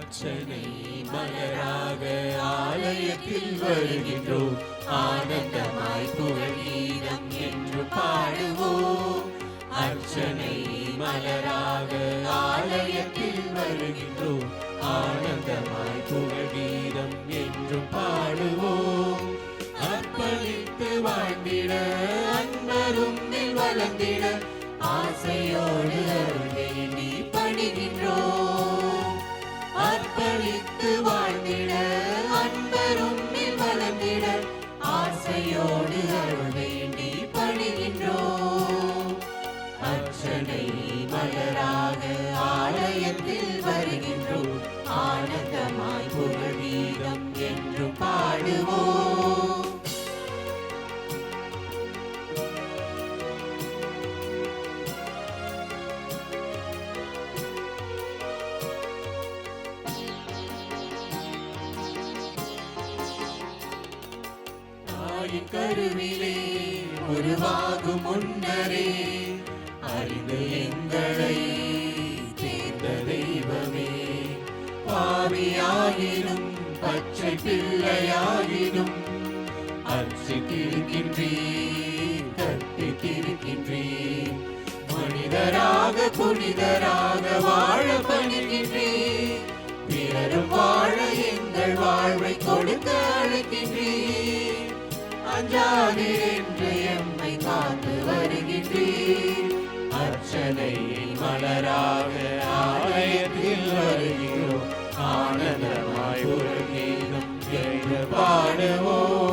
அர்ச்சனை மலராக ஆலயத்தில் வருகின்றோம். ஆனந்தமாய் புகழ் கீதம் என்று பாடுவோம். அர்ச்சனை மலராக ஆலயத்தில் வருகின்றோம். ஆனந்தமாய் புகழ் கீதம் என்று பாடுவோம். அர்ப்பணித்து வாழ்ந்திட அன்பரும் வளர்ந்திட ஆசையோடு அருள் வேண்டி பணிகின்றோம். அர்ப்பணித்து வாழ்ந்திட அன்பரும் வளர்ந்திட ஆசையோடு அருள் வேண்டி பணிகின்றோம். அர்ச்சனை மலராக ஆலயத்தில் வருகின்றோம். ஆனந்தமாய் புகழ் கீதம் என்று பாடுவோம். கருவிலே உருவாகும் முன்னரே அறிந்து எங்களை தேர்ந்த தெய்வமே. பாவியாகினும் பச்சை பிள்ளையாகினும் அர்ச்சித்திருக்கின்றீர், கற்பித்திருக்கின்றீர். மனிதராக புனிதராக வாழ பணிக்கின்றீர். பிறரும் வாழ எங்கள் வாழ்வை கொடுக்க அழைக்கின்றீர். அஞ்சாதே என்று எம்மை காத்து வருகின்றீர். அர்ச்சனை மலராக ஆலயத்தில் வருகிறோம். ஆனந்தமாய் ஒரு கீதம் என்று பாடுவோம்.